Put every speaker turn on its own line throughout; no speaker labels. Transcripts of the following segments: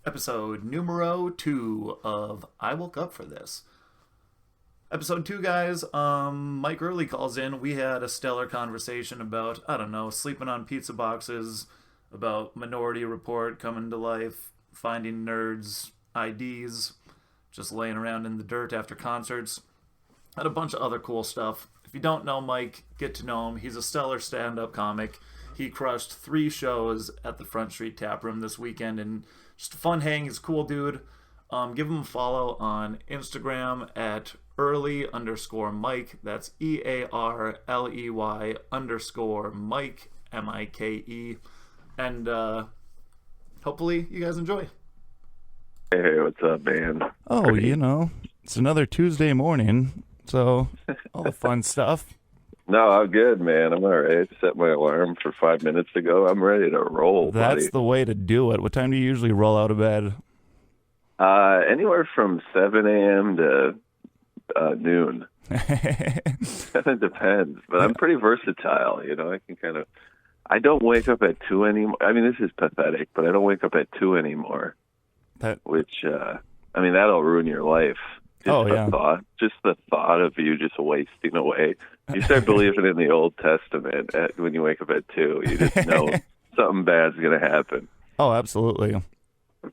episode numero 2 of I Woke Up For This. Episode 2, guys, Mike Earley calls in. We had a stellar conversation about, I don't know, sleeping on pizza boxes, about Minority Report coming to life, finding nerds' IDs, just laying around in the dirt after concerts, and a bunch of other cool stuff. If you don't know Mike, get to know him. He's a stellar stand-up comic. He crushed 3 shows at the Front Street Tap Room this weekend, and just a fun hang. He's a cool dude. Give him a follow on Instagram at Earley_Mike. That's EARLEY_Mike, MIKE. And hopefully you guys enjoy.
Hey, what's up, man?
Oh,
Great.
It's another Tuesday morning, so all the fun stuff.
No, I'm good, man. I'm all right. Set my alarm for 5 minutes ago. I'm ready to roll,
That's
buddy.
the way to do it. What time do you usually roll out of bed?
Anywhere from 7 a.m. to noon. It depends, but I'm pretty versatile. I can I don't wake up at 2 anymore. I mean, this is pathetic, but I don't wake up at 2 anymore. Which, that'll ruin your life. Just the thought of you just wasting away. You start believing in the Old Testament when you wake up at 2. You just know something bad's going to happen.
Oh, absolutely.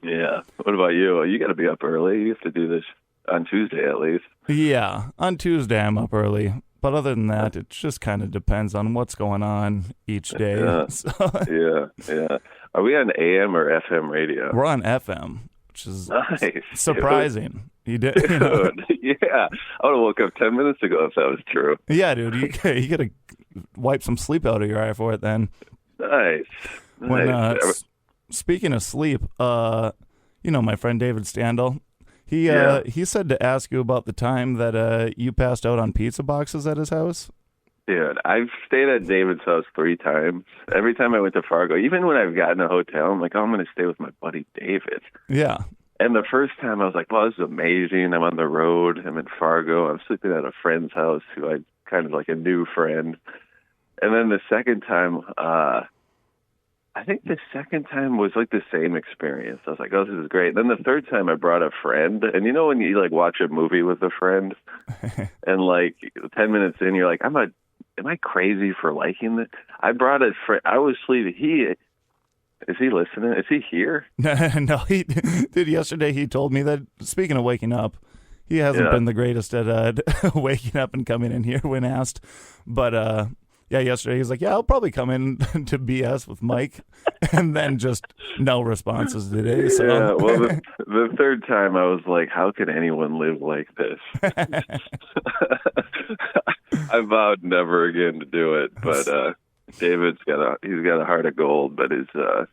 Yeah. What about you? You got to be up early. You have to do this on Tuesday at least.
Yeah, on Tuesday I'm up early. But other than that, it just kind of depends on what's going on each day.
Yeah. Yeah. Are we on AM or FM radio?
We're on FM, which is
nice,
surprising. You did,
Dude. Yeah. I would have woke up 10 minutes ago if that was true.
Yeah, dude. You got to wipe some sleep out of your eye for it then.
Nice.
Speaking of sleep, my friend David Standel, he said to ask you about the time that you passed out on pizza boxes at his house.
Dude, I've stayed at David's house 3 times. Every time I went to Fargo, even when I've gotten a hotel, I'm like, I'm going to stay with my buddy David.
Yeah.
And the first time I was like, well, this is amazing. I'm on the road. I'm in Fargo. I'm sleeping at a friend's house who I kind of like a new friend. And then the second time, I think the second time was like the same experience. I was like, oh, this is great. And then the third time I brought a friend. And you know when you like watch a movie with a friend and like 10 minutes in, you're like, am I crazy for liking this? I brought a friend. I was sleeping. Is he listening? Is he here?
No, he did. Yesterday he told me that, speaking of waking up, he hasn't been the greatest at waking up and coming in here when asked. But yesterday he's like, I'll probably come in to BS with Mike. And then just no responses today. So.
Yeah, well, the third time I was like, how can anyone live like this? I vowed never again to do it, but David's got a heart of gold, but he's got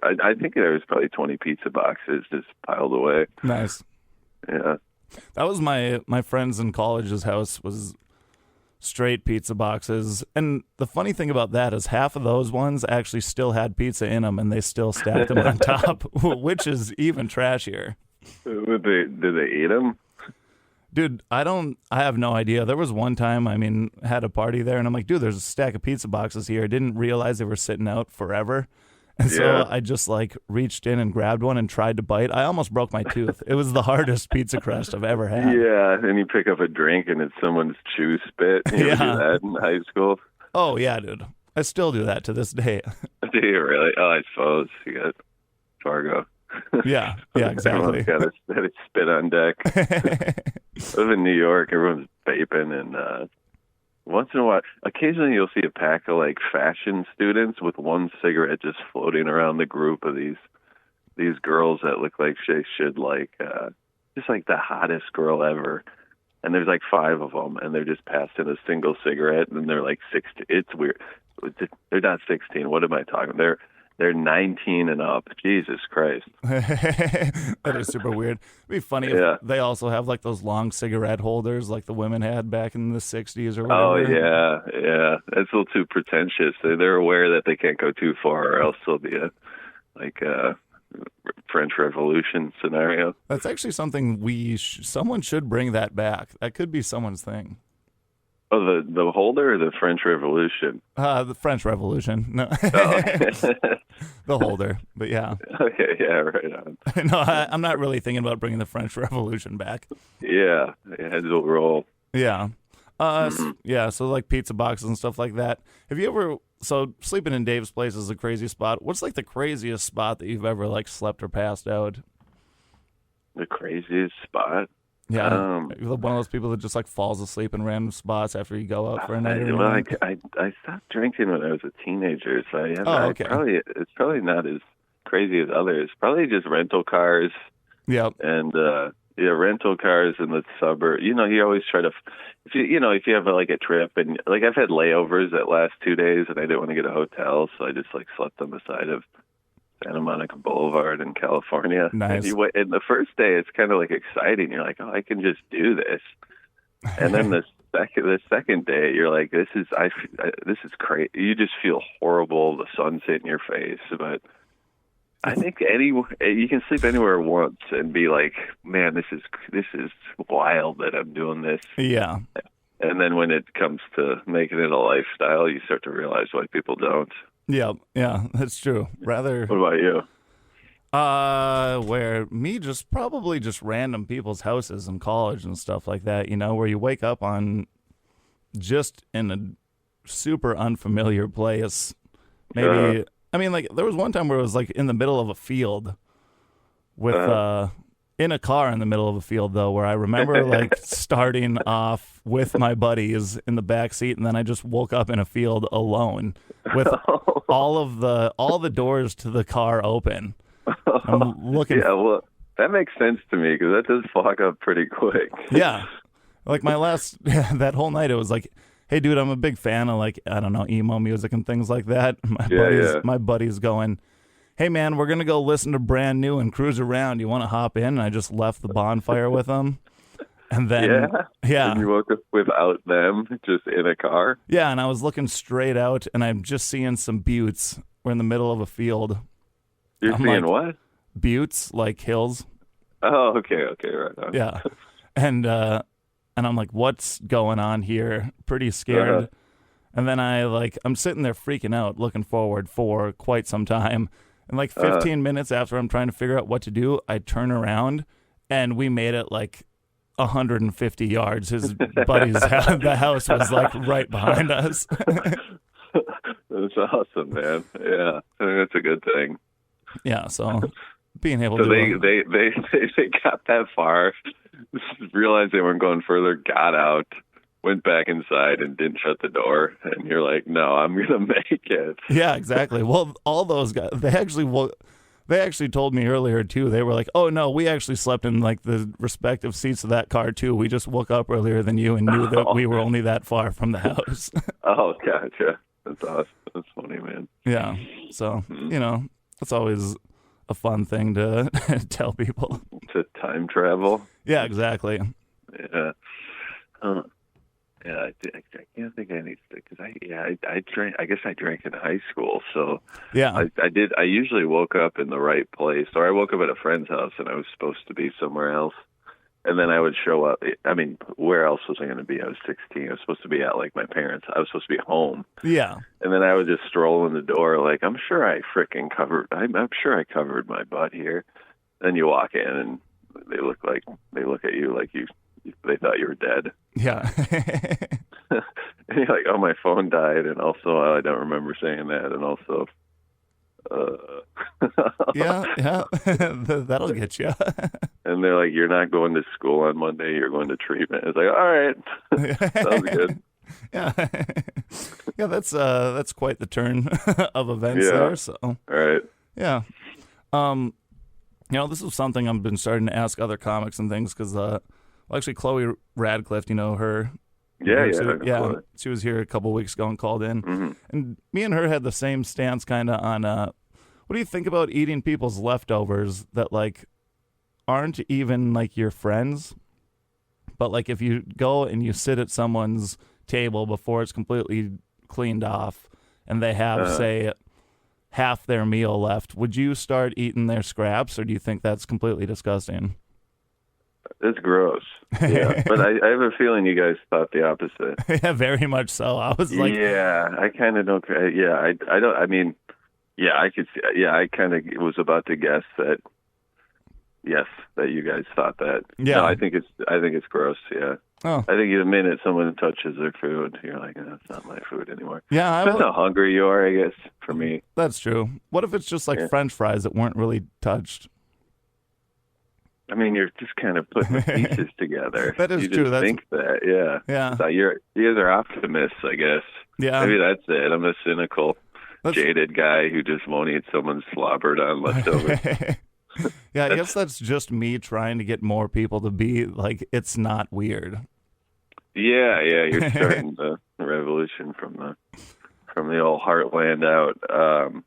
I think there's probably 20 pizza boxes just piled away.
Nice.
Yeah.
That was my friends in college's house was straight pizza boxes. And the funny thing about that is half of those ones actually still had pizza in them and they still stacked them on top, which is even trashier.
Did they eat them?
Dude, I have no idea. There was one time, had a party there, and I'm like, dude, there's a stack of pizza boxes here. I didn't realize they were sitting out forever. And so I just, reached in and grabbed one and tried to bite. I almost broke my tooth. It was the hardest pizza crust I've ever had.
Yeah, and you pick up a drink, and it's someone's chew spit. You ever do that in high school?
Oh, yeah, dude. I still do that to this day.
Do you really? Oh, I suppose. You got Fargo.
Yeah, exactly.
Got to spit on deck. I live in New York. Everyone's vaping, and once in a while, occasionally you'll see a pack of fashion students with one cigarette just floating around the group of these girls that look like they should just like the hottest girl ever. And there's 5 of them, and they're just passing a single cigarette, and they're 16. It's weird. They're not 16. What am I talking? They're 19 and up. Jesus Christ.
That is super weird. It'd be funny if they also have those long cigarette holders like the women had back in the 60s or whatever.
Oh, yeah. That's a little too pretentious. They're aware that they can't go too far or else there'll be a French Revolution scenario.
That's actually something someone should bring that back. That could be someone's thing.
Oh, the holder or the French Revolution?
The French Revolution. No,
Oh.
the holder. But yeah,
Okay, yeah, right on.
no, I'm not really thinking about bringing the French Revolution back.
Yeah, it had to roll.
Yeah. Yeah, so like pizza boxes and stuff like that. Have you ever, so sleeping in Dave's place is a crazy spot. What's like the craziest spot that you've ever like slept or passed out?
The craziest spot?
Yeah. You're one of those people that just like falls asleep in random spots after you go out for a night or
Well,
anything?
I stopped drinking when I was a teenager, so
okay.
It's probably not as crazy as others. Probably just rental cars.
Yep.
And rental cars in the suburb. You always try to, if you have like a trip, and like I've had layovers that last 2 days, and I didn't want to get a hotel, so I just like slept on the side of Santa Monica Boulevard in California.
Nice.
And the first day, it's kind of like exciting. You're like, oh, I can just do this. And then the second day, you're like, this is crazy. You just feel horrible. The sun's hitting your face, but I think you can sleep anywhere once and be like, man, this is wild that I'm doing this.
Yeah.
And then when it comes to making it a lifestyle, you start to realize why people don't.
Yeah, that's true. Rather.
What about you?
Where me probably just random people's houses in college and stuff like that, where you wake up on just in a super unfamiliar place. Maybe, I mean, like there was one time where it was like in the middle of a field with, in a car in the middle of a field though, where I remember like starting off with my buddies in the back seat, and then I just woke up in a field alone with all the doors to the car open. I'm looking.
Yeah, well, that makes sense to me because that does fog up pretty quick.
Yeah, like that whole night, it was like, hey, dude, I'm a big fan of like, I don't know, emo music and things like that. My buddy's going, hey man, we're gonna go listen to Brand New and cruise around. You want to hop in? And I just left the bonfire with them. And then, yeah.
And you woke up without them, just in a car?
Yeah, and I was looking straight out, and I'm just seeing some buttes. We're in the middle of a field.
You're seeing what?
Buttes, like hills.
Oh, okay, right on.
Yeah. And I'm like, what's going on here? Pretty scared. And then I'm sitting there freaking out, looking forward for quite some time. And like 15 minutes after I'm trying to figure out what to do, I turn around, and we made it like 150 yards. His buddy's the house was like right behind us.
That's awesome, man. Yeah, I think that's a good thing.
Yeah, so being able
to they got that far, realized they weren't going further, got out, went back inside, and didn't shut the door. And you're like, no, I'm gonna make it.
Yeah, exactly. Well, all those guys, they actually told me earlier too. They were like, "Oh no, we actually slept in like the respective seats of that car too. We just woke up earlier than you and knew that we were only that far from the house."
Oh, gotcha. That's awesome. That's funny, man.
Yeah. So it's always a fun thing to tell people.
To time travel.
Yeah, exactly.
Yeah. Yeah, I can't think of any because I drank. I guess I drank in high school, so
yeah,
I did. I usually woke up in the right place, or I woke up at a friend's house and I was supposed to be somewhere else, and then I would show up. I mean, where else was I going to be? I was 16. I was supposed to be at like my parents. I was supposed to be home.
Yeah,
and then I would just stroll in the door, like I'm sure I covered my butt here. Then you walk in and they look at you like they thought you were dead.
Yeah.
And you're like, oh, my phone died, and also I don't remember saying that, and also
yeah that'll get you.
And they're like, you're not going to school on Monday, you're going to treatment. It's like, all right. Sounds good.
Yeah, that's quite the turn of events there. So
all right.
Yeah. This is something I've been starting to ask other comics and things because actually Chloe Radcliffe, her. Yeah. She was here a couple weeks ago and called in.
Mm-hmm.
And me and her had the same stance kind of on what do you think about eating people's leftovers that like aren't even like your friends, but like if you go and you sit at someone's table before it's completely cleaned off and they have say half their meal left, would you start eating their scraps, or do you think that's completely disgusting?
It's gross. Yeah, but I have a feeling you guys thought the opposite.
Yeah, very much so. I was like,
yeah, I kind of don't. Yeah, I don't. I mean, yeah, I could see. Yeah, I kind of was about to guess that. Yes, that you guys thought that.
Yeah,
no, I think it's gross. Yeah.
Oh.
I think the minute someone touches their food, you're like, oh, it's not my food anymore.
Yeah,
depends how hungry you are, I guess. For me,
that's true. What if it's just like French fries that weren't really touched?
I mean, you're just kind of putting the pieces together.
That is
you
true.
Just think that, yeah.
Yeah.
So you guys are optimists, I guess.
Yeah.
Maybe that's it. I'm a cynical, jaded guy who just won't eat someone's slobbered on leftovers.
Yeah, I guess that's just me trying to get more people to be like, it's not weird.
Yeah, you're starting the revolution from the old heartland out.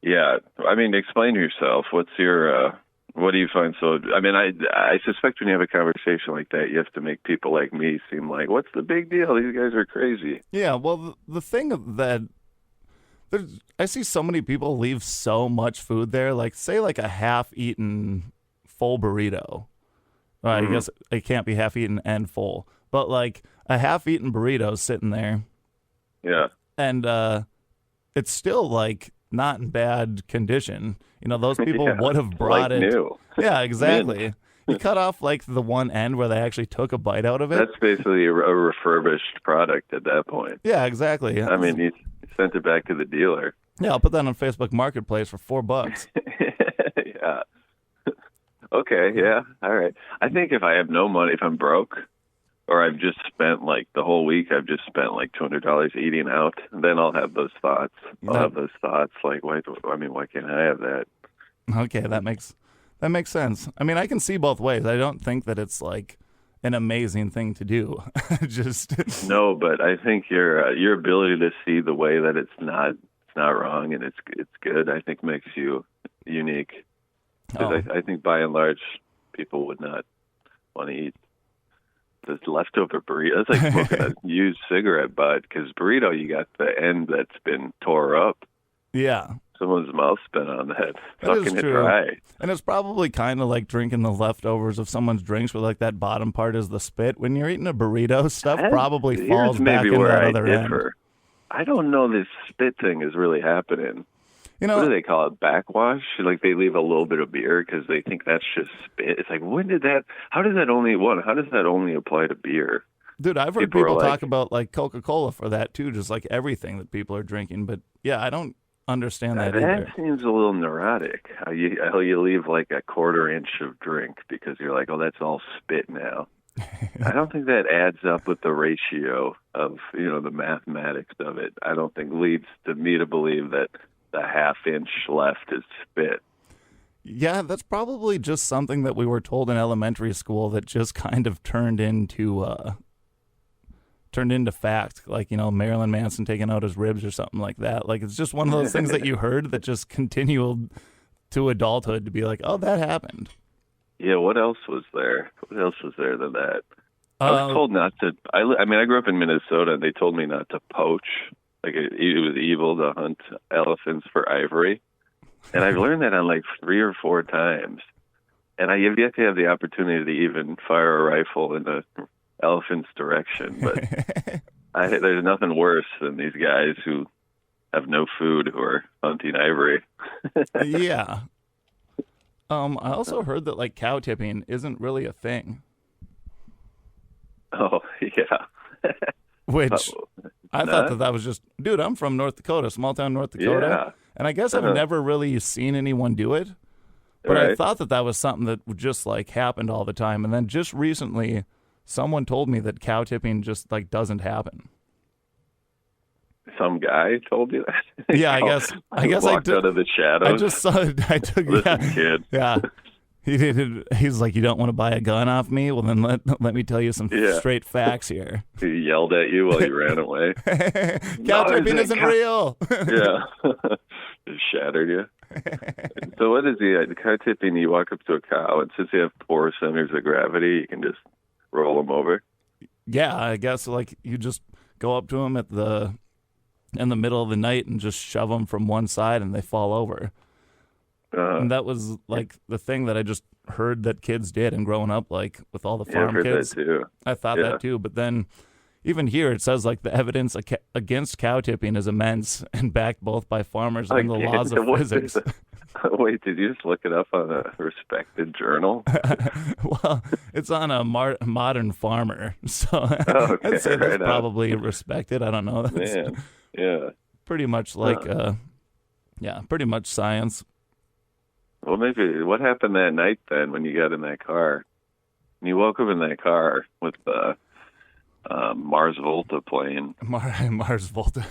Yeah, I mean, explain yourself. What's your what do you find so? I mean, I suspect when you have a conversation like that, you have to make people like me seem like, what's the big deal? These guys are crazy.
Yeah, well, the thing that I see so many people leave so much food there, like say like a half-eaten full burrito. I guess it can't be half-eaten and full, but like a half-eaten burrito sitting there.
Yeah.
And it's still like not in bad condition. You know, those people would have brought
like
it.
New.
Yeah, exactly. You cut off like the one end where they actually took a bite out of it.
That's basically a refurbished product at that point.
Yeah, exactly.
I mean, you sent it back to the dealer.
Yeah, I'll put that on Facebook Marketplace for $4.
Yeah. Okay, yeah, all right. I think if I have no money, if I'm broke, or I've just spent like the whole week, I've just spent like $200 eating out, then I'll have those thoughts. Have those thoughts like, why can't I have that?
Okay, that makes sense. I mean, I can see both ways. I don't think that it's like an amazing thing to do. Just
no, but I think your ability to see the way that it's not wrong and it's good, I think makes you unique. Because I think by and large, people would not want to eat this leftover burrito. It's like smoking a used cigarette butt, because burrito, you got the end that's been tore up.
Yeah.
Someone's mouth's been on that.
Fucking it dry. And it's probably kind of like drinking the leftovers of someone's drinks where like that bottom part is the spit. When you're eating a burrito, stuff probably falls back into that other end.
I don't know this spit thing is really happening.
You know,
what do they call it? Backwash? Like they leave a little bit of beer because they think that's just spit. It's like, how does that only apply to beer?
Dude, I've heard people talk about like Coca-Cola for that too, just like everything that people are drinking. But yeah, I don't understand that either.
That seems a little neurotic. How you leave like a quarter inch of drink because you're like, oh, that's all spit now. I don't think that adds up with the ratio of, the mathematics of it. I don't think leads to me to believe that the half inch left is spit.
Yeah, that's probably just something that we were told in elementary school that just kind of turned into fact. Like, Marilyn Manson taking out his ribs or something like that. Like, it's just one of those things that you heard that just continued to adulthood to be like, oh, that happened. Yeah,
what else was there? What else was there than that? I was told not to. I grew up in Minnesota, and they told me not to poach. Like it was evil to hunt elephants for ivory, and I've learned that on like 3 or 4 times. And I have yet to have the opportunity to even fire a rifle in the elephant's direction. But there's nothing worse than these guys who have no food who are hunting ivory.
Yeah. I also heard that like cow tipping isn't really a thing.
Oh, yeah.
Which I thought that was just, dude, I'm from North Dakota, small town North Dakota. Yeah. And I guess I've never really seen anyone do it. But I thought that was something that would just like happened all the time. And then just recently, someone told me that cow tipping just like doesn't happen.
Some guy told you that?
Yeah, I guess
walked out of the shadows.
I just saw it. I took
kid.
Yeah. He's like, you don't want to buy a gun off me? Well, then let me tell you some straight facts here.
He yelled at you while you ran away.
Cow tipping isn't real.
Yeah. Just shattered you. So what is the cow tipping? You walk up to a cow, and since you have poor centers of gravity, you can just roll them over.
Yeah, I guess like you just go up to them in the middle of the night and just shove them from one side, and they fall over. And that was like the thing that I just heard that kids did, and growing up, like with all the farm
I've heard
kids,
that too.
I thought that too. But then even here, it says like the evidence against cow tipping is immense and backed both by farmers and the laws of physics.
Wait, did you just look it up on a respected journal?
Well, it's on a Modern Farmer, so
okay,
I'd say that's probably respected. I don't know. That's
Man, yeah.
pretty much like, pretty much science.
Well, maybe what happened that night then when you got in that car? And you woke up in that car with the Mars Volta playing.
Mars Volta.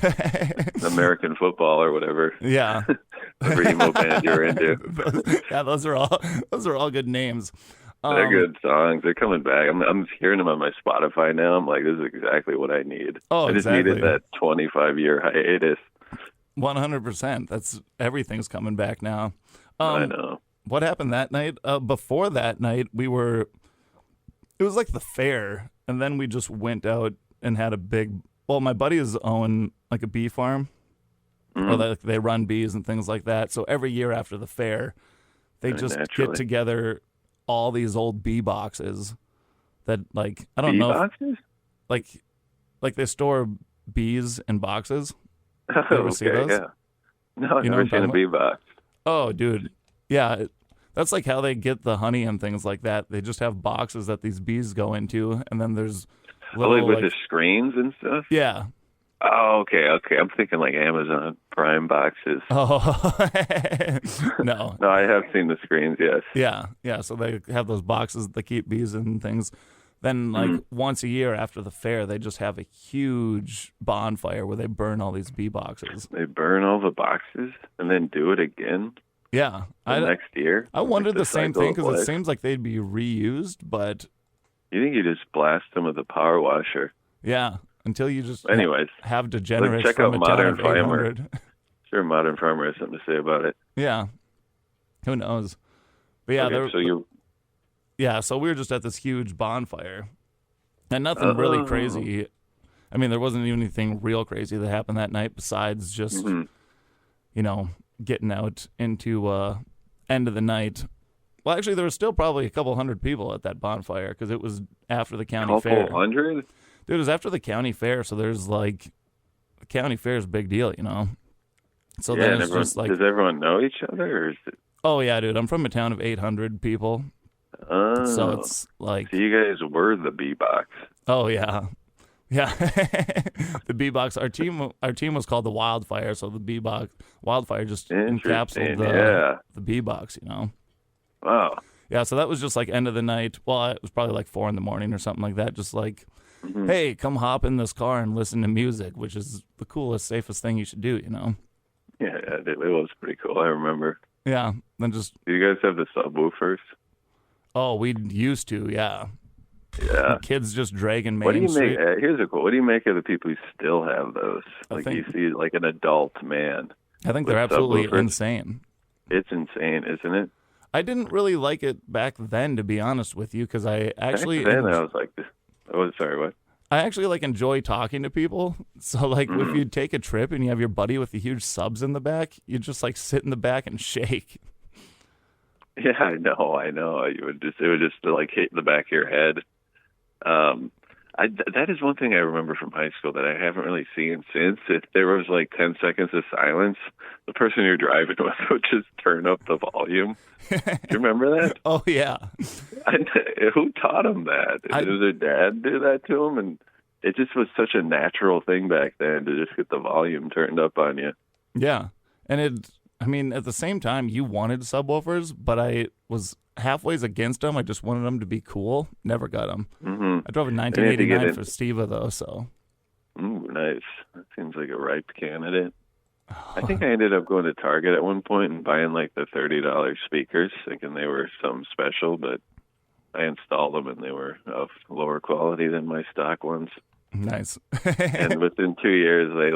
American football or whatever.
Yeah.
Whatever emo band you're into.
Those are all good names.
They're good songs. They're coming back. I'm hearing them on my Spotify now. I'm like, this is exactly what I need.
Oh,
I just needed that 25-year hiatus.
100%. That's everything's coming back now.
I know.
What happened that night? Before that night, it was like the fair, and then we just went out and had a big. Well, my buddies own like a bee farm, or they run bees and things like that. So every year after the fair, they just get together all these old bee boxes that, like, I don't know,
boxes?
Like they store bees in boxes.
Oh,
you ever see those?
Yeah. No, I've never seen a bee box.
Oh, dude. Yeah, that's like how they get the honey and things like that. They just have boxes that these bees go into, and then there's little,
with the screens and stuff?
Yeah.
Oh, okay. I'm thinking like Amazon Prime boxes.
Oh, no.
No, I have seen the screens, yes.
Yeah. So they have those boxes that keep bees and things. Then, like, once a year after the fair, they just have a huge bonfire where they burn all these bee boxes.
They burn all the boxes and then do it again?
Yeah.
Next year?
I wondered the same thing because it seems like they'd be reused, but...
You think you just blast them with a power washer?
Yeah, until you just have degenerates
check
from
out
a town
Modern
of
Farmer.
800.
Sure, Modern Farmer has something to say about it.
Yeah. Who knows? But yeah, so we were just at this huge bonfire, and nothing really crazy. I mean, there wasn't even anything real crazy that happened that night besides just, getting out into end of the night. Well, actually, there was still probably a couple hundred people at that bonfire because it was after the county fair.
Couple hundred?
Dude, it was after the county fair, so there's like, the county fair is a big deal, So
yeah,
then it's just like...
Does everyone know each other? Or is it...
Oh, yeah, dude. I'm from a town of 800 people.
Oh.
So it's like...
So you guys were the bee box.
Oh, yeah. Yeah. The bee box. Our team was called the Wildfire, so the bee box... Wildfire just encapsulated the bee box,
Wow.
Yeah, so that was just like end of the night. Well, it was probably like 4 a.m. or something like that. Just like, hey, come hop in this car and listen to music, which is the coolest, safest thing you should do,
Yeah, it was pretty cool. I remember.
Yeah, then just...
Do you guys have the subwoofers?
Oh, we used to, yeah.
Yeah.
Kids just dragging Main Street.
What do you make of the people who still have those? You see like an adult man.
I think they're absolutely insane.
It's insane, isn't it?
I didn't really like it back then, to be honest with you, because I actually...
Back then, I was like, sorry, what?
I actually enjoy talking to people. So if you take a trip and you have your buddy with the huge subs in the back, you just sit in the back and shake.
Yeah, I know. It would just hit the back of your head. That is one thing I remember from high school that I haven't really seen since. If there was 10 seconds of silence, the person you're driving with would just turn up the volume. Do you remember that?
Oh, yeah.
Who taught them that? Did their dad do that to them? And it just was such a natural thing back then to just get the volume turned up on you.
Yeah. And at the same time, you wanted subwoofers, but I was halfway against them. I just wanted them to be cool. Never got them. I drove a 1989 Festiva, though, so.
Ooh, nice. That seems like a ripe candidate. I think I ended up going to Target at one point and buying the $30 speakers, thinking they were something special, but I installed them and they were of lower quality than my stock ones.
Nice.
And within 2 years, they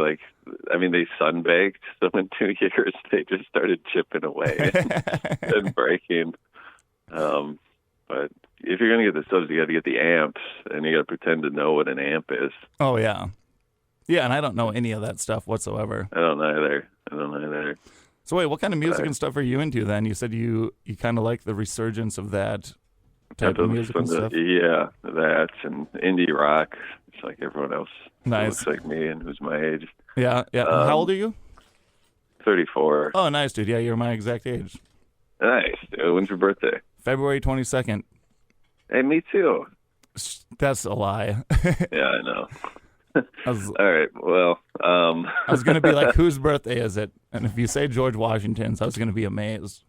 sunbaked. So in 2 years, they just started chipping away and breaking. But if you're going to get the subs, you got to get the amps, and you got to pretend to know what an amp is.
Oh, yeah. Yeah, and I don't know any of that stuff whatsoever.
I don't either.
So wait, what kind of music and stuff are you into then? You said you kind of like the resurgence of that type of music and stuff.
Yeah, that and indie rock. It's like everyone else who
Nice.
looks like me and who's my age.
Yeah. How old are you?
34.
Oh, nice, dude. Yeah, you're my exact age.
Nice. Dude. When's your birthday?
February 22nd.
Hey, me too.
That's a lie.
Yeah, I know.
I was
All right. Well,
I was going to be like, whose birthday is it? And if you say George Washington's, I was going to be amazed.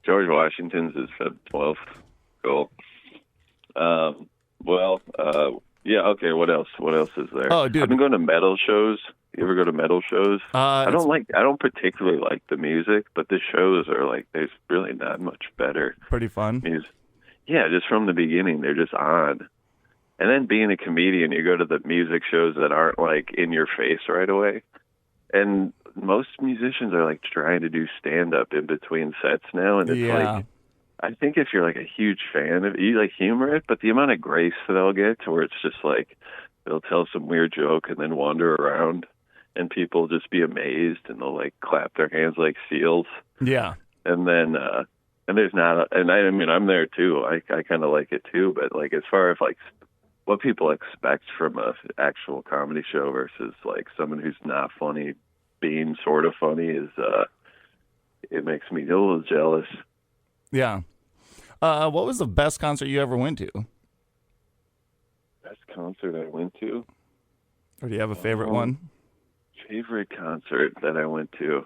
George Washington's is Feb 12th. Cool. Yeah. Okay. What else? What else is there?
Oh, dude.
I've been going to metal shows. You ever go to metal shows? I don't particularly like the music, but the shows are like, there's really not much better.
Pretty fun.
Yeah, just from the beginning, they're just on. And then being a comedian, you go to the music shows that aren't like in your face right away. And most musicians are like trying to do stand up in between sets now. And it's like, I think if you're like a huge fan of it, you like humor it, but the amount of grace that they'll get to where it's just like, they'll tell some weird joke and then wander around and people just be amazed and they'll like clap their hands like seals.
Yeah.
And then, and there's not, I mean, I'm there too. I kind of like it too, but like as far as like what people expect from a actual comedy show versus like someone who's not funny being sort of funny is, it makes me a little jealous.
Yeah. What was the best concert you ever went to?
Best concert I went to?
Or do you have a favorite one?
Favorite concert that I went to?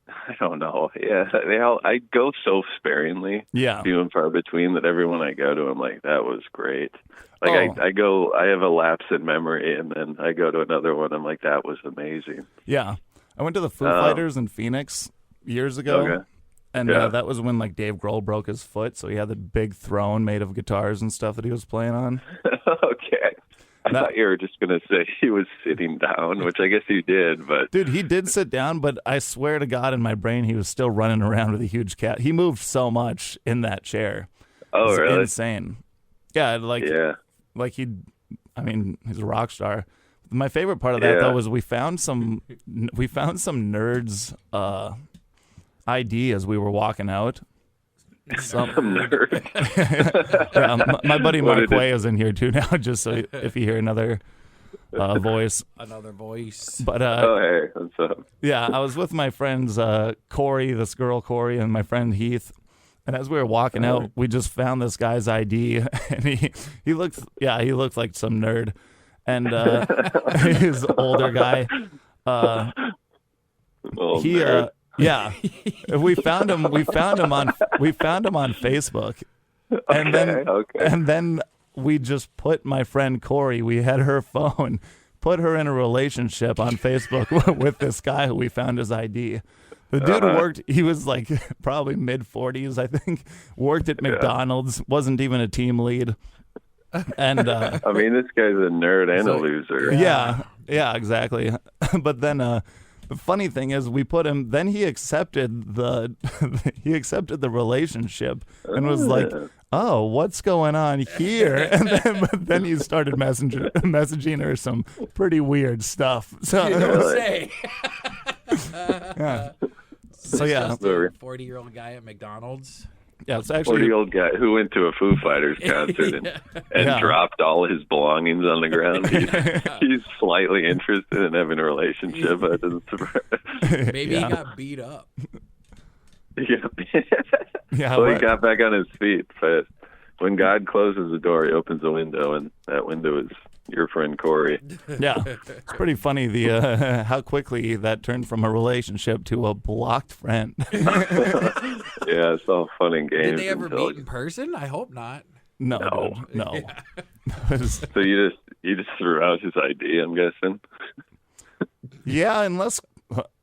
I don't know. Yeah, I go so sparingly.
Yeah.
Few and far between that everyone I go to, I'm like, that was great. Like I have a lapse in memory, and then I go to another one. I'm like, that was amazing.
Yeah. I went to the Foo Fighters in Phoenix years ago.
Okay.
And that was when like Dave Grohl broke his foot, so he had the big throne made of guitars and stuff that he was playing on.
Okay. I thought you were just going to say he was sitting down, which I guess he did, but...
Dude, he did sit down, but I swear to God in my brain he was still running around with a huge cat. He moved so much in that chair.
Oh, really?
Insane. Yeah, like he's a rock star. My favorite part of that though was we found some nerds ID as we were walking out.
Some nerd.
Yeah, my buddy Mark Way is in here too now, just so if you hear another voice.
Another voice.
But
oh, hey, what's up?
Yeah, I was with my friends Corey, this girl Corey, and my friend Heath. And as we were walking out, we just found this guy's ID, and he looked like some nerd, and his older guy. Yeah, we found him. We found him on Facebook, and then we just put my friend Corey. We had her phone, put her in a relationship on Facebook with this guy who we found his ID. The dude worked. He was like probably mid-40s, I think. Worked at McDonald's. Wasn't even a team lead. And
I mean, this guy's a nerd and a loser.
Yeah, exactly. But then the funny thing is, we put him. Then he accepted the relationship and was like, "Oh, what's going on here?" And then he started messaging her some pretty weird stuff. So
say.
Yeah. So yeah,
40-year-old guy at McDonald's.
Yeah, it's actually
40-year-old guy who went to a Foo Fighters concert and dropped all his belongings on the ground. He's slightly interested in having a relationship. That doesn't surprise.
Maybe he got beat up.
Yeah. Well, he got back on his feet. But when God closes the door, he opens a window, and that window is your friend Corey.
Yeah, it's pretty funny the how quickly that turned from a relationship to a blocked friend.
Yeah, it's all fun and games.
Did they ever meet in person? I hope not.
No.
Yeah. So you just threw out his ID, I'm guessing.
Yeah, unless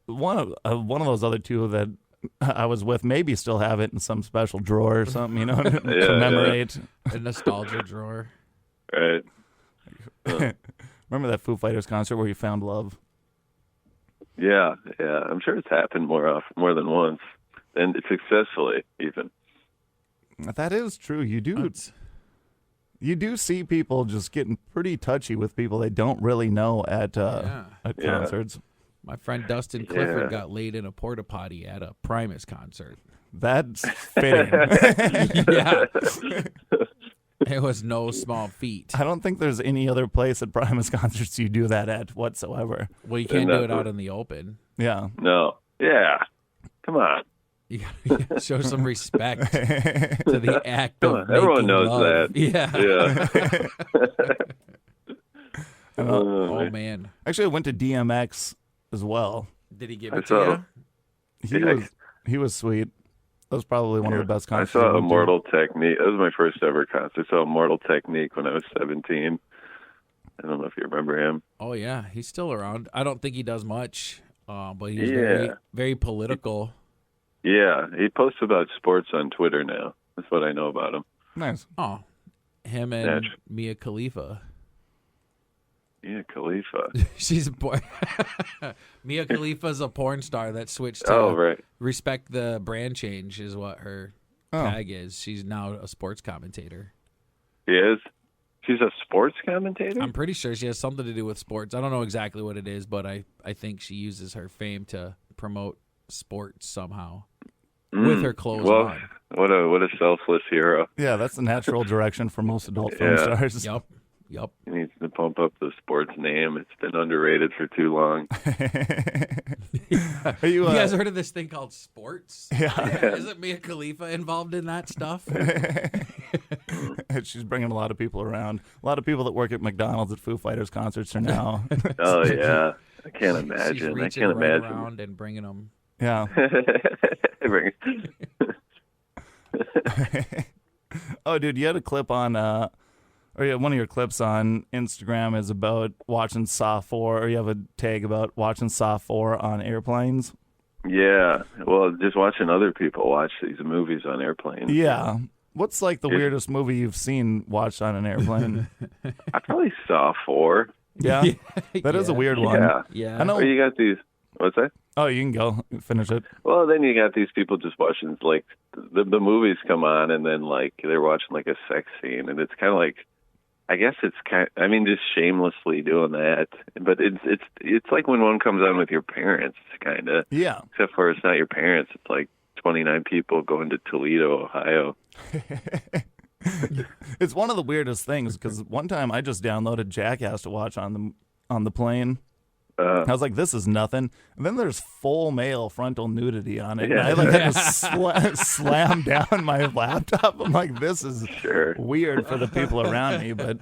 one of those other two that I was with maybe still have it in some special drawer or something, to commemorate.
A nostalgia drawer.
Right.
Remember that Foo Fighters concert where you found love?
Yeah. I'm sure it's happened more than once, and successfully even.
That is true. You do see people just getting pretty touchy with people they don't really know at concerts.
My friend Dustin Clifford got laid in a porta potty at a Primus concert.
That's fitting.
Yeah. It was no small feat.
I don't think there's any other place at Primus concerts you do that at whatsoever.
Well, you can't do it out in the open.
Yeah.
No. Yeah. Come on.
You gotta show some respect to the act of
Everyone
making
knows
love.
that.
Yeah.
Yeah.
Oh, man.
Actually, I went to DMX as well.
Did he give it to you?
He was sweet. That was probably one of the best concerts.
I saw
I went to.
Immortal Technique. That was my first ever concert. I saw Immortal Technique when I was 17. I don't know if you remember him.
Oh, yeah. He's still around. I don't think he does much, but he's very, very political.
Yeah, he posts about sports on Twitter now. That's what I know about him.
Nice.
Oh, him and Mia Khalifa.
Yeah, Khalifa.
She's Mia Khalifa's a porn star that switched to respect the brand change is what her tag is. She's now a sports commentator.
She is? She's a sports commentator?
I'm pretty sure she has something to do with sports. I don't know exactly what it is, but I think she uses her fame to promote sports somehow with her clothes on.
What a selfless hero.
Yeah, that's the natural direction for most adult film stars.
Yep.
He needs to pump up the sports name. It's been underrated for too long.
You
guys heard of this thing called sports?
Yeah.
Isn't Mia Khalifa involved in that stuff?
She's bringing a lot of people around. A lot of people that work at McDonald's at Foo Fighters concerts are now.
Oh, yeah. I can't imagine.
She's reaching around and bringing them.
Yeah. Oh, dude, you had a clip on... one of your clips on Instagram is about watching Saw 4, or you have a tag about watching Saw 4 on airplanes.
Yeah, well, just watching other people watch these movies on airplanes.
Yeah. What's like the weirdest movie you've seen watched on an airplane?
I probably Saw 4.
Yeah? That is a weird one.
Yeah.
I know.
Or you got these, what's that?
Oh, you can go. Finish it.
Well, then you got these people just watching, like, the movies come on, and then, like, they're watching, like, a sex scene, and it's kind of like, I guess it's just shamelessly doing that. But it's like when one comes on with your parents, kind of.
Yeah.
Except for it's not your parents. It's like 29 people going to Toledo, Ohio.
It's one of the weirdest things, because one time I just downloaded Jackass to watch on the plane. I was like, this is nothing. And then there's full male frontal nudity on it.
Yeah.
And I had to slam down my laptop. I'm like, this is weird for the people around me, but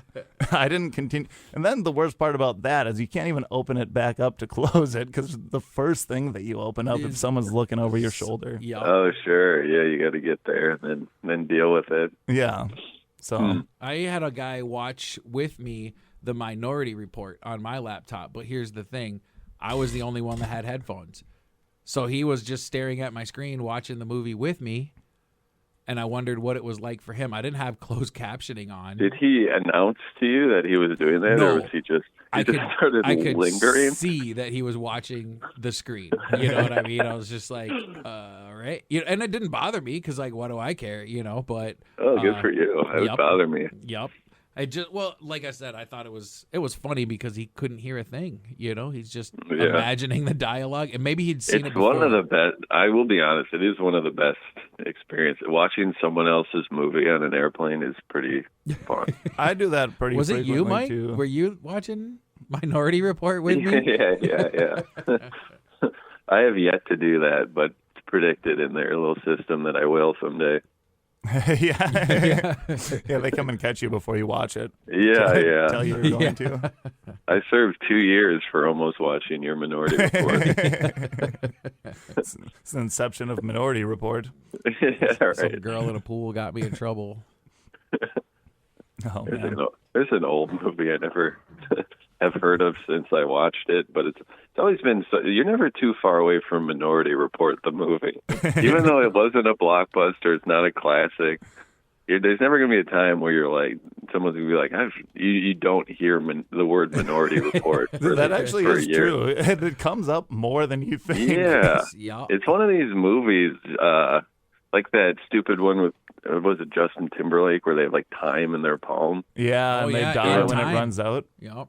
I didn't continue. And then the worst part about that is you can't even open it back up to close it, because the first thing that you open up if someone's looking over your shoulder.
Yep.
Oh, sure. Yeah, you got to get there and then deal with it.
Yeah. So
I had a guy watch with me the Minority Report on my laptop, but here's the thing. I was the only one that had headphones. So he was just staring at my screen watching the movie with me, and I wondered what it was like for him. I didn't have closed captioning on.
Did he announce to you that he was doing that, or was he just started lingering?
I could see that he was watching the screen. You know what I mean? I was just like, all right. And it didn't bother me because, like, what do I care? You know, but...
Oh, good for you. That would bother me.
Yep. Like I said, I thought it was funny because he couldn't hear a thing. You know, he's just imagining the dialogue, and maybe he'd seen it before.
It's one of the best. I will be honest; it is one of the best experiences. Watching someone else's movie on an airplane is pretty fun.
I do that pretty.
Was it you, Mike?
Too.
Were you watching Minority Report with me?
Yeah. I have yet to do that, but it's predicted in their little system that I will someday.
Yeah, they come and catch you before you watch it.
Yeah.
Tell you you're going to.
I served 2 years for almost watching your Minority Report.
It's the inception of Minority Report.
Yeah, right.
Some girl in a pool got me in trouble.
Oh, man.
There's an old movie I never have heard of since I watched it, but it's always been you're never too far away from Minority Report, the movie. Even though it wasn't a blockbuster, it's not a classic. There's never going to be a time where you're like, someone's going to be like, you don't hear the word Minority Report.
That actually is true. It comes up more than you think.
Yeah.
Yep.
It's one of these movies, like that stupid one with, was it Justin Timberlake, where they have like time in their palm?
Yeah, and they die when it runs out.
Yep.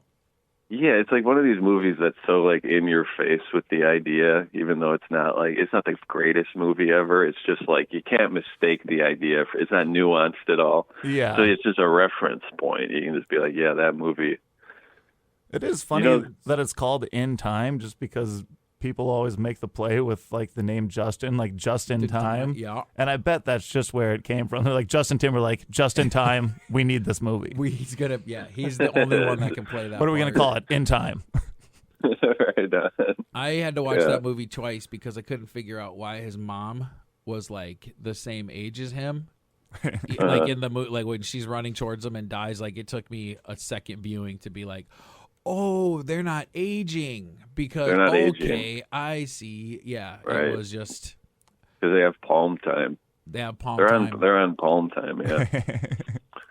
Yeah, it's like one of these movies that's so like in your face with the idea, even though it's not the greatest movie ever. It's just like you can't mistake the idea. It's not nuanced at all.
Yeah.
So it's just a reference point. You can just be like, yeah, that movie.
It is funny that it's called In Time, just because people always make the play with like the name Justin, like Just in Time.
Yeah.
And I bet that's just where it came from. They're like, Justin Timberlake, Just in Time. We need this movie.
He's the only one that can play that.
What are we going to call it? In Time.
Right on.
I had to watch that movie twice because I couldn't figure out why his mom was like the same age as him. Like in the movie, like when she's running towards him and dies, like it took me a second viewing to be like, oh, they're not aging because
aging.
I see. Yeah,
right.
It was just
because they have palm time.
They're on
palm time. Yeah.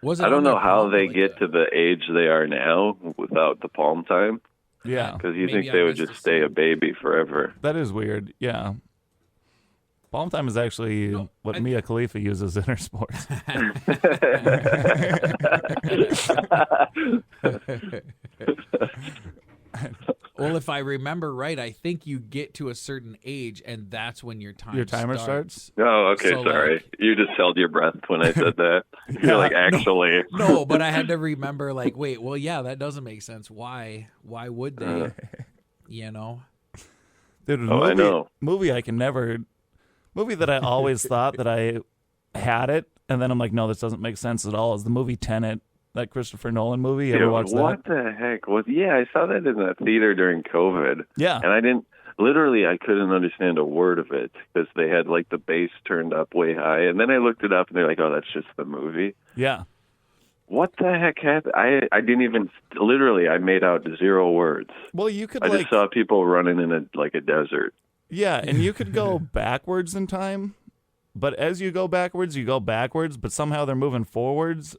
I
don't know how they get to the age they are now without the palm time.
Yeah,
because you think they would just stay a baby forever.
That is weird. Yeah. Palm time is actually what Mia Khalifa uses in her sports.
Well, if I remember right, I think you get to a certain age, and that's when your
timer starts.
Oh, okay, so sorry. You just held your breath when I said that. You're like, actually.
No, but I had to remember, like, wait, well, yeah, that doesn't make sense. Why would they? You know?
Dude,
I know.
Movie that I always thought that I had it, and then I'm like, no, this doesn't make sense at all, is the movie Tenet. That Christopher Nolan movie. You ever watched that?
What the heck? Yeah, I saw that in the theater during COVID.
Yeah.
And I couldn't understand a word of it because they had like the bass turned up way high. And then I looked it up and they're like, oh, that's just the movie.
Yeah.
What the heck happened? I didn't even, literally, I made out 0 words.
Well, you could
I just saw people running in a desert.
Yeah, and you could go backwards in time, but as you go backwards, but somehow they're moving forwards.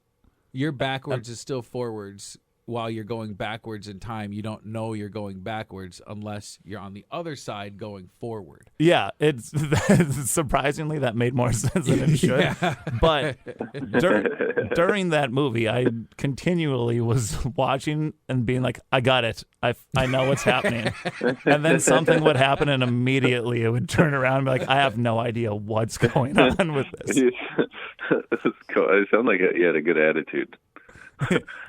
Your backwards is still forwards while you're going backwards in time. You don't know you're going backwards unless you're on the other side going forward.
Yeah, it's surprisingly that made more sense than it should. Yeah. But during that movie, I continually was watching and being like, I got it. I know what's happening. And then something would happen and immediately it would turn around and be like, I have no idea what's going on with this.
This is cool. It sounded like you had a good attitude.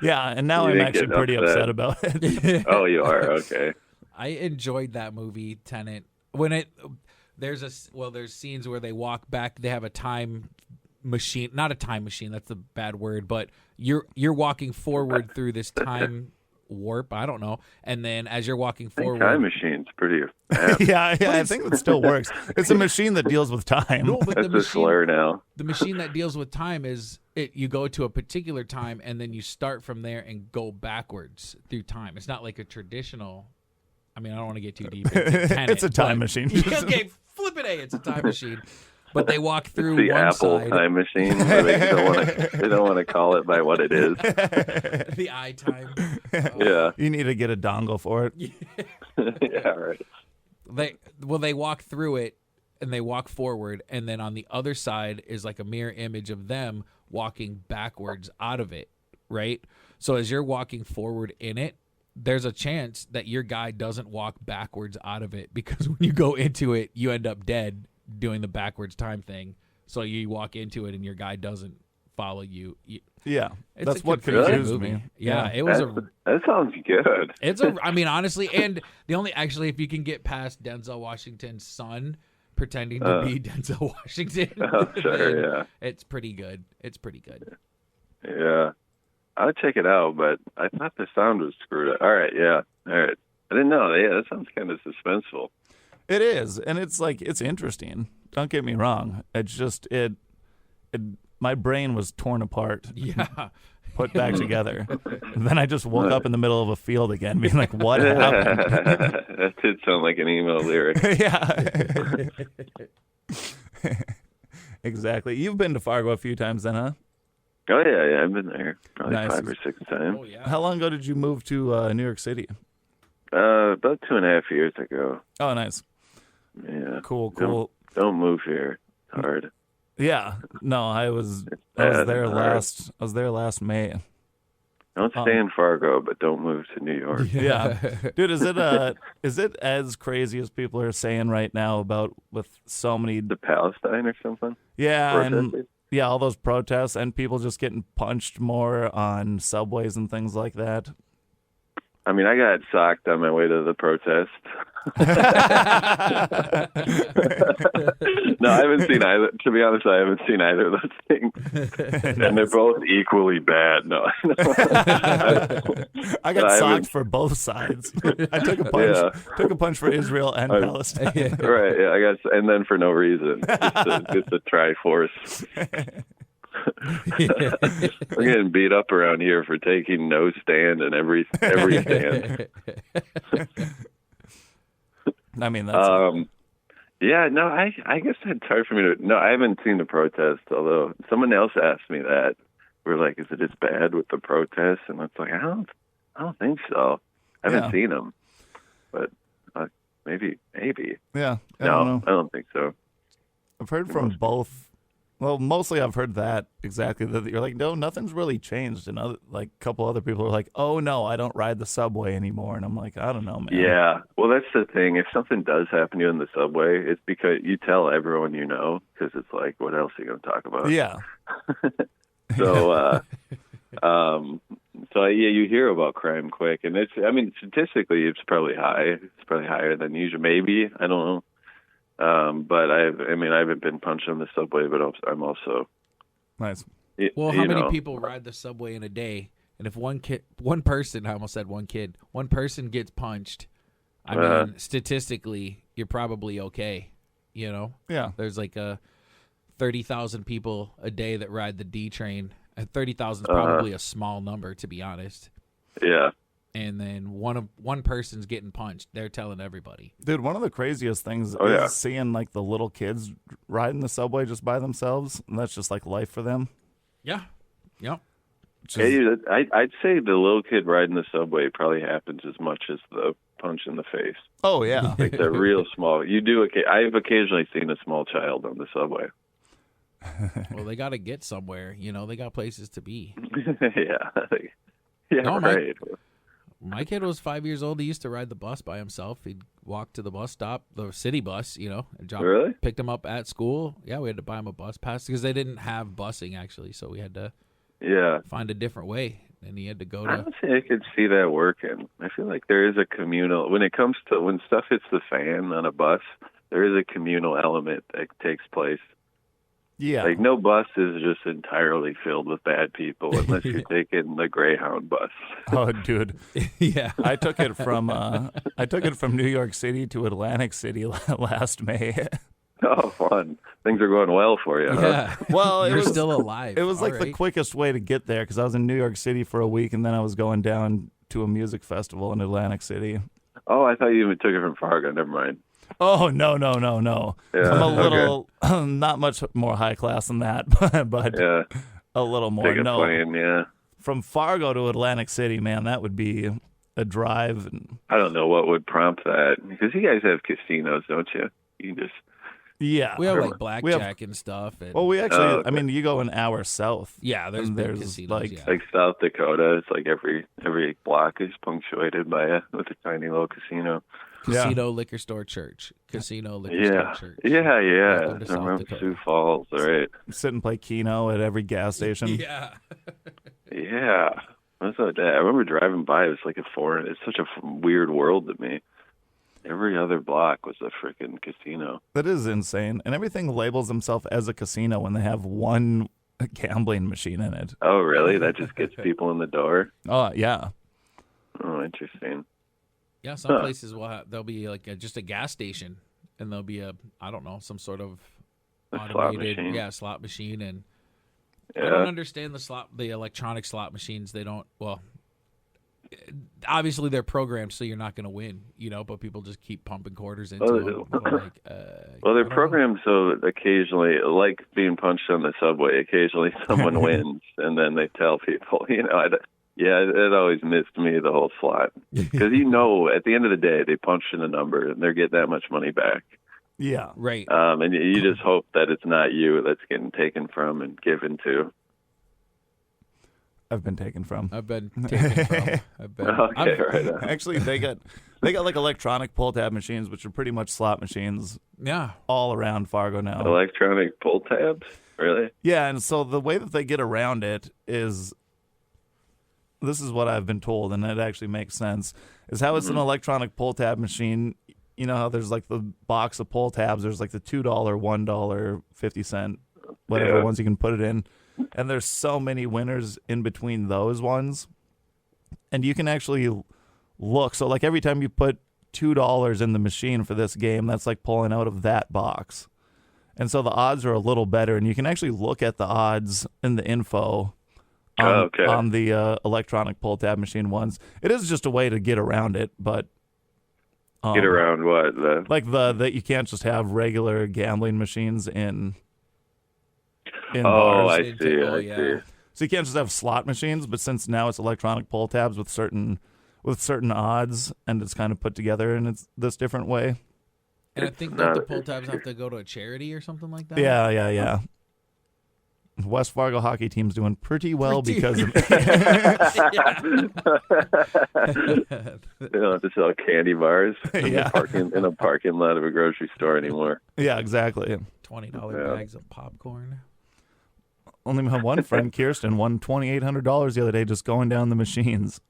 Yeah, and now I'm actually pretty upset about it.
Oh, you are? Okay.
I enjoyed that movie, Tenet. When there's scenes where they walk back, they have a time machine, not a time machine, that's a bad word, but you're walking forward through this time warp, I don't know, and then as you're walking forward,
time machine's pretty
yeah, I think it still works. It's a machine that deals with time.
No, but
that's a slur now.
The machine that deals with time is you go to a particular time and then you start from there and go backwards through time. It's not like a traditional, I mean, I don't want to get too deep into Tenet,
it's a time machine.
Okay, flip it, it's a time machine. But they walk through
the
one
Apple
side.
time machine. They don't want to call it by what it is.
The iTime.
Yeah.
You need to get a dongle for it.
Yeah, right.
They walk through it and they walk forward, and then on the other side is like a mirror image of them walking backwards out of it, right? So as you're walking forward in it, there's a chance that your guy doesn't walk backwards out of it, because when you go into it, you end up dead doing the backwards time thing. So you walk into it and your guy doesn't follow you.
Yeah, that's what confused me.
Yeah, it
was that sounds good.
I mean, honestly, and if you can get past Denzel Washington's son pretending to be Denzel Washington,
sure, yeah,
it's pretty good.
Yeah, I'll check it out, but I thought the sound was screwed up. All right. I didn't know. Yeah, that sounds kind of suspenseful.
It is, and it's like, it's interesting. Don't get me wrong. It's just my brain was torn apart.
Yeah.
Put back together. And then I just woke up in the middle of a field again, being like, what happened?
That did sound like an emo lyric.
Yeah. Exactly. You've been to Fargo a few times then, huh?
Oh, yeah, I've been there probably
nice.
5 or 6 times.
Oh, yeah.
How long ago did you move to New York City?
About 2.5 years ago.
Oh, nice.
Yeah.
Cool.
Don't move here. It's hard.
Yeah. No, I was there last May.
Don't stay in Fargo, but don't move to New York.
Yeah. Dude, is it as crazy as people are saying right now about with so many
The Palestine or something?
Yeah, and
Protesting?
yeah, all those protests and people just getting punched more on subways and things like that.
I mean, I got socked on my way to the protest. No, I haven't seen either. To be honest, I haven't seen either of those things. And they're both equally bad. No.
I got socked for both sides. I took a punch.
Yeah.
Took a punch for Israel and Palestine.
Right, yeah, I guess, and then for no reason. Just a Triforce. We're getting beat up around here for taking no stand in every stand.
I mean, that's
Yeah, no, I guess it's hard for me to. No, I haven't seen the protest. Although someone else asked me that, we're like, "Is it as bad with the protests?" And it's like, I don't think so. I haven't seen them, but maybe.
yeah. I
No,
don't know.
I don't think so.
I've heard from both. Well, mostly I've heard that exactly. That you're like, no, nothing's really changed. And a couple other people are like, oh no, I don't ride the subway anymore. And I'm like, I don't know, man.
Yeah, well, that's the thing. If something does happen to you in the subway, it's because you tell everyone you know, because it's like, what else are you going to talk about?
Yeah.
So, yeah, you hear about crime quick, and statistically, it's probably high. It's probably higher than usual. Maybe, I don't know. But I haven't been punched on the subway, but I'm also
Nice.
Well, how many people ride the subway in a day? And if one person gets punched, I mean, statistically, you're probably okay. You know?
Yeah.
There's like 30,000 people a day that ride the D train. 30,000 is probably a small number, to be honest.
Yeah.
And then one person's getting punched. They're telling everybody.
Dude, one of the craziest things is seeing like the little kids riding the subway just by themselves, and that's just like life for them.
Yeah. Yep.
I'd say the little kid riding the subway probably happens as much as the punch in the face.
Oh yeah.
Like they're real small. I've occasionally seen a small child on the subway.
Well, they got to get somewhere. You know, they got places to be.
Yeah. Yeah,
No,
right.
My kid was 5 years old. He used to ride the bus by himself. He'd walk to the bus stop, the city bus, you know, and
Really?
picked him up at school. Yeah, we had to buy him a bus pass because they didn't have busing, actually. So we had to find a different way. And he had to go to...
Honestly, I could see that working. I feel like there is a communal... When stuff hits the fan on a bus, there is a communal element that takes place.
Yeah.
Like, no bus is just entirely filled with bad people unless you're taking the Greyhound bus.
Oh, dude.
Yeah.
I took it from New York City to Atlantic City last May.
Oh, fun. Things are going well for you,
Yeah.
huh?
Well,
You're still alive.
It was like the quickest way to get there because I was in New York City for a week, and then I was going down to a music festival in Atlantic City.
Oh, I thought you even took it from Fargo. Never mind.
Oh, no.
Yeah,
I'm a little, not much more high class than that, but
Yeah.
a little more.
Take a plane, yeah.
From Fargo to Atlantic City, man, that would be a drive. And
I don't know what would prompt that. Because you guys have casinos, don't you? You can just...
yeah.
We have like blackjack and stuff. And,
Well, we actually, I mean, you go an hour south.
yeah, there's big casinos.
like-
Yeah.
Like South Dakota, it's like every block is punctuated by with a tiny little casino.
Casino, liquor store, church. Casino, liquor store, church.
Yeah.
Welcome to
I remember
South Dakota.
Sioux Falls, all right.
Sit and play Keno at every gas station.
Yeah.
Yeah. That's not that. I remember driving by. It was like it's such a weird world to me. Every other block was a freaking casino.
That is insane. And everything labels themselves as a casino when they have one gambling machine in it.
Oh, really? That just gets people in the door?
Oh, yeah.
Oh, interesting.
Yeah, some places there'll be like just a gas station, and there'll be some sort of
slot machine.
Slot machine. And
Yeah.
I don't understand the electronic slot machines. They don't, obviously they're programmed so you're not going to win, you know, but people just keep pumping quarters into them.
Well, they're programmed so occasionally, like being punched on the subway, occasionally someone wins, and then they tell people, you know, it always missed me, the whole slot. Because, you know, at the end of the day, they punched in a number, and they're getting that much money back.
Yeah.
Right.
And you just hope that it's not you that's getting taken from and given to.
I've been taken from.
I've been taken from.
Okay, right on.
Actually, they got like electronic pull tab machines, which are pretty much slot machines.
Yeah.
All around Fargo now.
Electronic pull tabs? Really?
Yeah, and so the way that they get around it is, this is what I've been told, and it actually makes sense, is how it's an electronic pull tab machine. You know how there's like the box of pull tabs, there's like the $2, $1, 50-cent, whatever ones you can put it in. And there's so many winners in between those ones. And you can actually look. So like every time you put $2 in the machine for this game, that's like pulling out of that box. And so the odds are a little better, and you can actually look at the odds in the info on the electronic pull tab machine ones. It is just a way to get around it, but
get around what?
Like that you can't just have regular gambling machines in
bars.
I
see. I see.
So you can't just have slot machines, but since now it's electronic pull tabs with certain odds, and it's kind of put together in this different way.
And I think that the pull tabs have to go to a charity or something like that.
Yeah. West Fargo hockey team's doing pretty well because of
They don't have to sell candy bars in a parking lot of a grocery store anymore.
Yeah, exactly.
$20 bags of popcorn.
Only my one friend, Kirsten, won $2,800 the other day just going down the machines.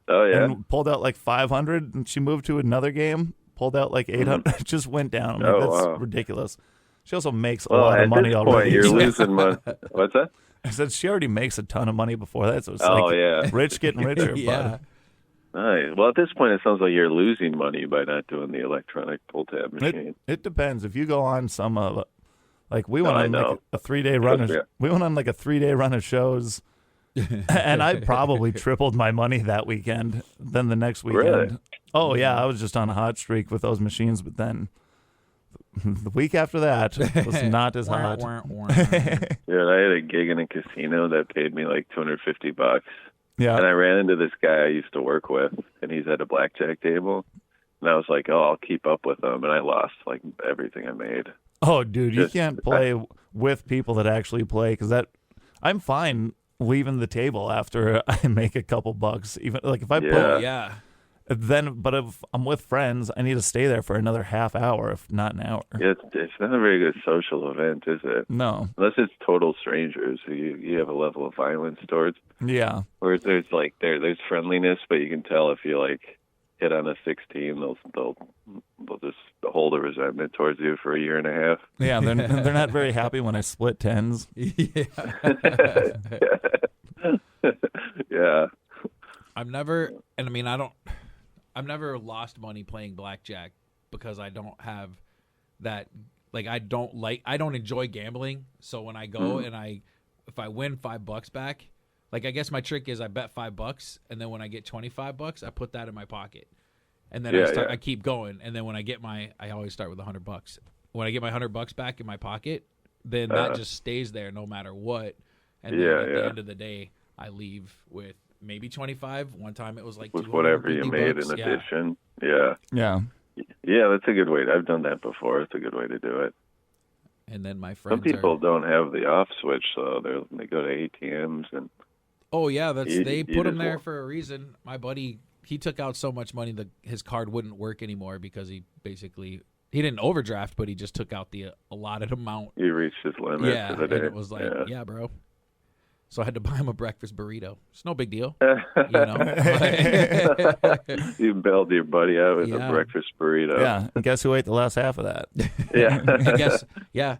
Oh, yeah?
And pulled out like $500, and she moved to another game, pulled out like $800, just went down. I'm like, that's ridiculous. She also makes a lot of money already.
You're losing money. What's that?
I said she already makes a ton of money before that, so it's rich getting richer.
Yeah.
Nice. Well, at this point, it sounds like you're losing money by not doing the electronic pull tab machine.
It depends. If you go on some of, like we went on like a 3-day run. We went on like a 3-day run of shows, and I probably tripled my money that weekend than the next weekend.
Really?
Oh yeah, I was just on a hot streak with those machines, but then the week after that was not as hot.
Yeah, I had a gig in a casino that paid me like $250.
Yeah.
And I ran into this guy I used to work with, and he's at a blackjack table. And I was like, oh, I'll keep up with him. And I lost like everything I made.
Oh, dude, you can't play with people that actually play, because I'm fine leaving the table after I make a couple bucks. Even like if I put, but if I'm with friends, I need to stay there for another half hour, if not an hour.
Yeah, it's not a very good social event, is it?
No.
Unless it's total strangers who you have a level of violence towards.
Yeah.
Where there's like there's friendliness, but you can tell if you like hit on a 16, they'll just hold a resentment towards you for a year and a half.
Yeah, they're not very happy when I split tens.
Yeah.
I've never lost money playing blackjack because I don't have that. Like I don't enjoy gambling. So when I go and if I win $5 back, like I guess my trick is I bet $5, and then when I get $25, I put that in my pocket, and then I keep going. And then when I get I always start with $100. When I get my $100 back in my pocket, then that just stays there no matter what. And then at the end of the day, I leave with maybe 25. One time it was like
with whatever you made in addition. Yeah. Yeah, that's a good way. I've done that before. It's a good way to do it.
And then my friends.
Some people don't have the off switch, so they go to ATMs and.
Oh yeah, they put them there for a reason. My buddy, he took out so much money that his card wouldn't work anymore because he didn't overdraft, but he just took out the allotted amount.
He reached his limit for the day.
And it was like, yeah, bro. So I had to buy him a breakfast burrito. It's no big deal, you know.
You bailed your buddy out with a breakfast burrito.
Yeah, and guess who ate the last half of that?
Yeah.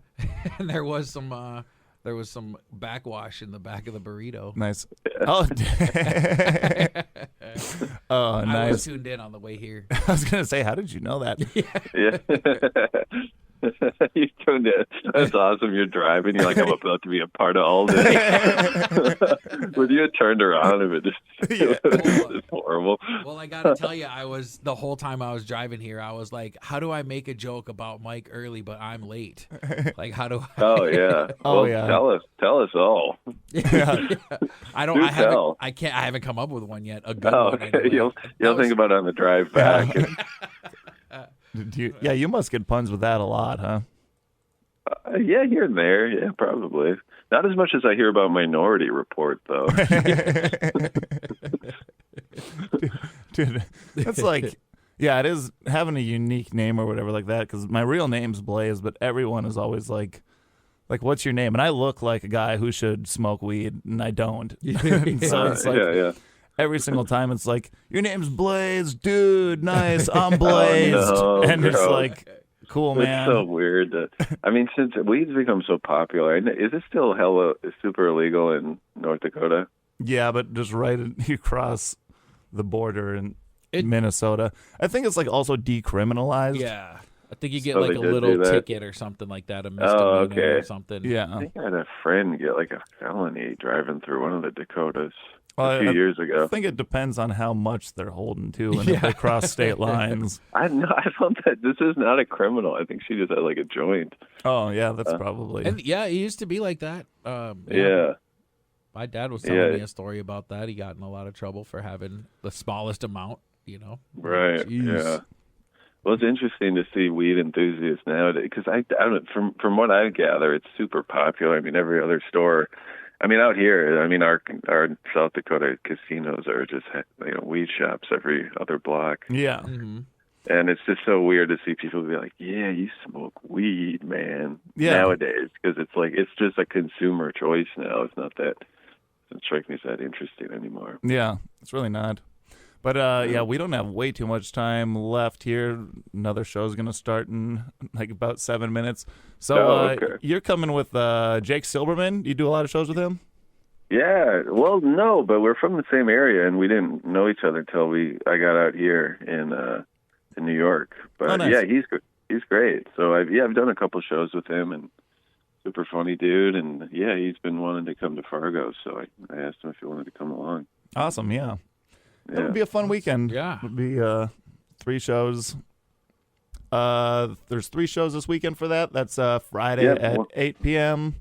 And there was some backwash in the back of the burrito.
Nice. Oh, nice.
I was tuned in on the way here.
I was gonna say, how did you know that?
Yeah. You tuned in. That's awesome. You're driving. You're like, I'm about to be a part of all this. When you turned around, it was horrible.
Well, I got to tell you, the whole time I was driving here, I was like, how do I make a joke about Mike Earley, but I'm late? Like, how do I?
Oh, yeah. Tell us all.
Yeah. I haven't come up with one yet. A good one.
Okay.
Anyway.
You'll think about it on the drive back.
You must get puns with that a lot, huh?
Yeah, here and there. Yeah, probably. Not as much as I hear about Minority Report, though.
Dude, that's like, yeah, it is having a unique name or whatever like that, because my real name's Blaise, but everyone is always like, what's your name? And I look like a guy who should smoke weed, and I don't. So it's like, every single time it's like, your name's Blaise, dude, nice, I'm Blaise.
Oh, no,
and
bro.
it's like, cool, man.
It's so weird that, I mean, since weed's become so popular, is it still hella super illegal in North Dakota?
Yeah, but just right you cross the border in Minnesota. I think it's like also decriminalized.
Yeah. I think you get
So
like
they
a
did
little
do that?
ticket or something like that, a misdemeanor
okay.
or something.
I
Yeah.
think I had a friend get like a felony driving through one of the Dakotas
Well,
a few years ago.
I think it depends on how much they're holding too, and if they cross state lines.
I found that this is not a criminal. I think she just had like a joint.
Oh yeah, that's probably.
And yeah, it used to be like that.
Yeah.
My dad was telling me a story about that. He got in a lot of trouble for having the smallest amount,
Right.
Jeez.
Yeah. Well, it's interesting to see weed enthusiasts nowadays because I don't. From what I gather, it's super popular. I mean, every other store. I mean, out here, I mean, our South Dakota casinos are just weed shops every other block.
Yeah.
Mm-hmm.
And it's just so weird to see people be like, "Yeah, you smoke weed, man."
Yeah.
Nowadays, because it's just a consumer choice now. It's not that. It doesn't strike me as that interesting anymore.
Yeah, it's really not. But yeah, we don't have way too much time left here. Another show's gonna start in like about 7 minutes. So
okay.
You're coming with Jake Silberman. You do a lot of shows with him?
Yeah, well, no, but we're from the same area, and we didn't know each other until I got out here in New York. But
nice.
yeah, he's great. So I've done a couple shows with him, and super funny dude. And yeah, he's been wanting to come to Fargo, so I asked him if he wanted to come along.
Awesome, yeah. That
Yeah.
would be a fun weekend.
Yeah.
It would be 3 shows. There's 3 shows this weekend for that. That's Friday at 8 p.m.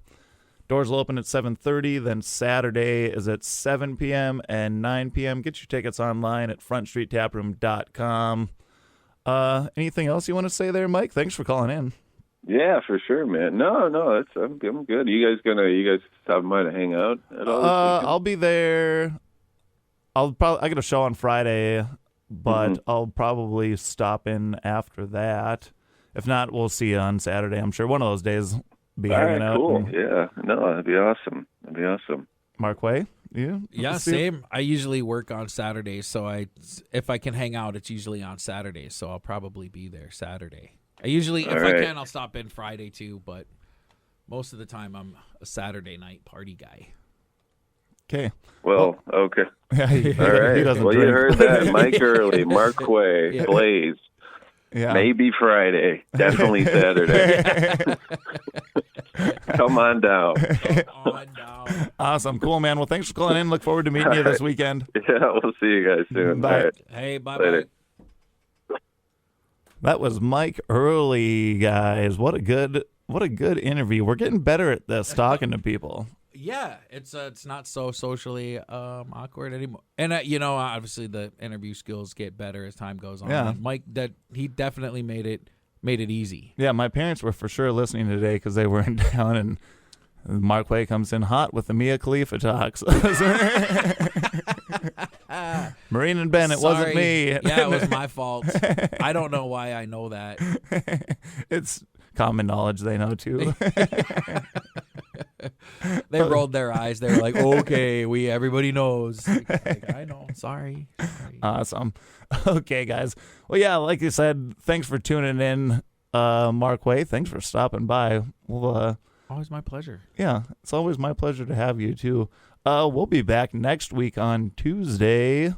Doors will open at 7:30. Then Saturday is at 7 p.m. and 9 p.m. Get your tickets online at frontstreettaproom.com. Anything else you want to say there, Mike? Thanks for calling in.
Yeah, for sure, man. No, I'm good. You guys stopping by to hang out at all?
I'll be there. I got a show on Friday, but I'll probably stop in after that. If not, we'll see you on Saturday. I'm sure one of those days be hanging out.
Cool. Yeah. No, that'd be awesome.
Mark Way?
Yeah, same. I usually work on Saturdays, so if I can hang out, it's usually on Saturdays, so I'll probably be there Saturday. I usually, if I can, I'll stop in Friday too, but most of the time I'm a Saturday night party guy.
Okay.
Well, okay.
Yeah,
All right.
He doesn't
Well,
drink.
you heard that. Mike Earley, Mark Quay, Blaise.
Yeah.
Maybe Friday. Definitely Saturday. Come on down.
Awesome. Cool, man. Well, thanks for calling in. Look forward to meeting you this weekend.
Yeah, we'll see you guys soon.
Bye.
All right.
Hey, bye-bye.
Later.
That was Mike Earley, guys. What a good interview. We're getting better at this, talking to people.
Yeah, it's not so socially awkward anymore. And obviously the interview skills get better as time goes on.
Yeah.
And Mike, he definitely made it easy.
Yeah, my parents were for sure listening today because they were in town, and Mark Way comes in hot with the Mia Khalifa talks. Maureen and Ben, it wasn't me.
Yeah, it was my fault. I don't know why I know that.
It's common knowledge they know too.
They rolled their eyes. They were like, "Okay, everybody knows." Like, I know. Sorry.
Awesome. Okay, guys. Well, yeah, like you said, thanks for tuning in, Mark Way. Thanks for stopping by. Well,
always my pleasure.
Yeah, it's always my pleasure to have you too. We'll be back next week on Tuesday,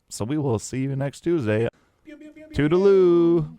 so we will see you next Tuesday. Toodaloo.